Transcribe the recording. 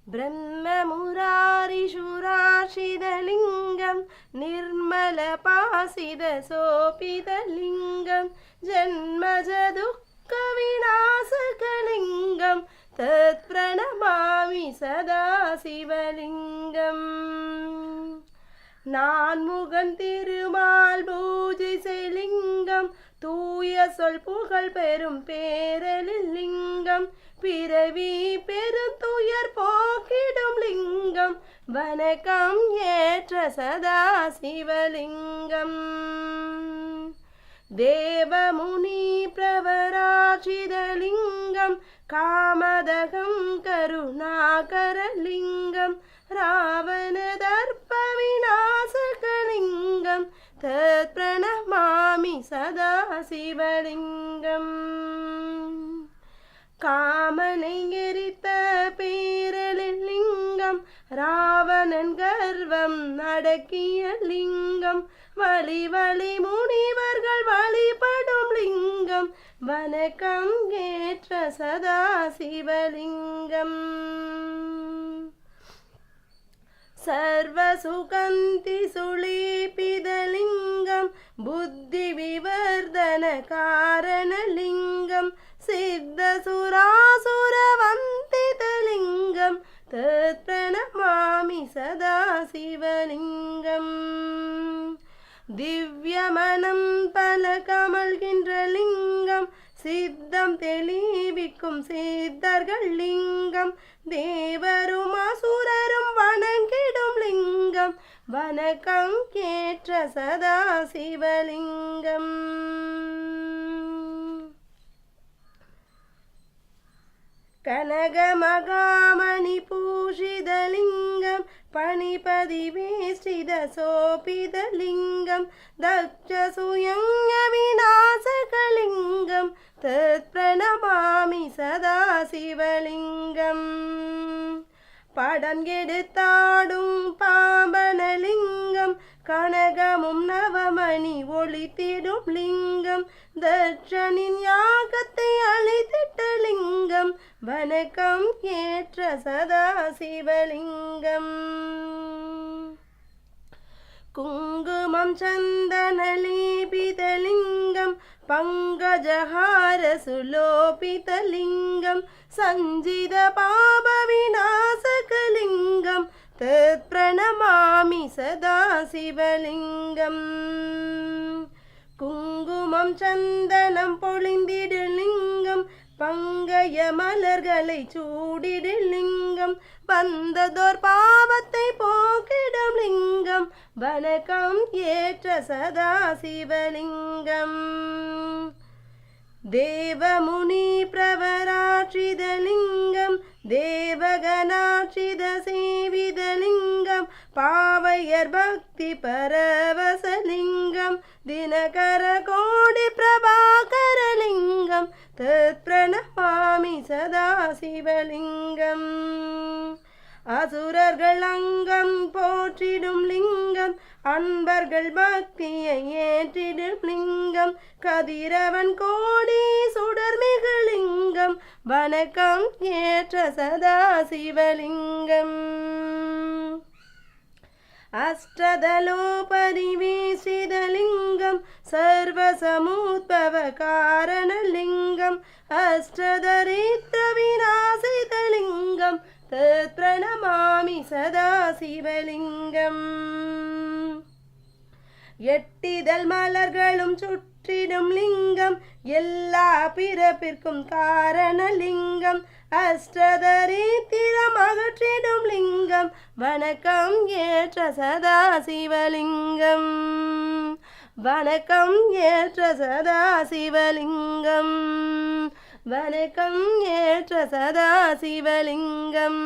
ब्रह्ममुरारिशुराशिदलिङ्गं निर्मलपासिदशोपितलिङ्गं जन्मजदुःखविनाशकलिङ्गं तत्प्रणमामि सदा शिवलिङ्गम् நான்முகன் திருமால் பூஜை செய்லிங்கம் தூய சொல் புகழ் பெரும் பேரலில் லிங்கம் பிறவி பெருந்துயர் போக்கிடும் லிங்கம் வணக்கம் ஏற்ற சதா சிவலிங்கம் தேவமுனி பிரவராட்சிதலிங்கம் காமதகம் கருணாகரலிங்கம் ராவண தர்ப்ப விநாசகலிங்கம் தத் பிரணமாமி சதா சிவலிங்கம் காமனை எரித்த பேரலில் லிங்கம் ராவணன் கர்வம் அடக்கிய லிங்கம் வழி வழி முனிவர்கள் வழிபடும் லிங்கம் வணக்கம் ஏற்ற சதா சிவலிங்கம் सर्वसुगन्धि सुलेपितलिङ्गं बुद्धिविवर्धनकारणलिङ्गं सिद्धसुरासुरवन्दितलिङ्गं तत्प्रणमामि सदा शिवलिङ्गम् दिव्यमनं பலகமல்கின்ற லிங்கம் சித்தம் தெளிவிக்கும் சித்தர்கள் லிங்கம் தேவரும் அசுரரும் வணங்கிடும் லிங்கம் வணக்கம் ஏற்ற சதா சிவலிங்கம் கனகமகாமணி பூஷிதலிங்கம் பணிபதி வேஷ்டித சோபிதலிங்கம் தக்ஷசுயங்க விநாசகலிங்கம் தத் பிரணமாமி சதா சிவலிங்கம் படம் எடுத்தாடும் பாம்பனலிங்கம் கனகமும் நவமணி ஒளித்திடும் லிங்கம் தட்சனின் யாகத்தை அழித்திட்ட லிங்கம் வணக்கம் ஏற்ற சதா சிவலிங்கம் குங்குமம் சந்தனலேபிதலிங்கம் பங்கஜஹார சுலோபிதலிங்கம் சஞ்சித பாப விநாசகலிங்கம் தத் பிரணமாமி சதா சிவலிங்கம் குங்குமம் சந்தனம் பொழிந்திடு லிங்கம் பங்கய மலர்களை சூடிடு லிங்கம் வந்ததோர் பாவத்தை போக்கிடும் லிங்கம் வணக்கம் ஏற்ற சதா சிவலிங்கம் தேவமுனி பிரவராட்சிதலிங்கம் தேவகணாட்சித சேவிதலிங்கம் பாவையர் பக்தி பரவசலிங்கம் தினகர கோடி பிரபாகரலிங்கம் தத் பிரணமாமி சதா சிவலிங்கம் அசுரர்கள் அங்கம் போற்றிடும் லிங்கம் அன்பர்கள் பக்தியை ஏற்றிடும் லிங்கம் கதிரவன் கோடி சுடர்மிகு லிங்கம் வணக்கம் ஏற்ற சதா சிவலிங்கம் அஷ்டதலோபரிவேஷிதலிங்கம் சர்வசமுத்பவகாரணலிங்கம் அஷ்டதரித்ர விநாசிதலிங்கம் தத் பிரணமாமி சதா சிவலிங்கம் எட்டிதழ் மலர்களும் சுற்றிடும் லிங்கம் எல்லா பிறப்பிற்கும் காரணலிங்கம் அஷ்டதரித்திரம் அகற்றிடும் லிங்கம் வணக்கம் ஏற்ற சதா சிவலிங்கம் வணக்கம் ஏற்ற சதா சிவலிங்கம் வணக்கம் ஏற்ற சதா சிவலிங்கம்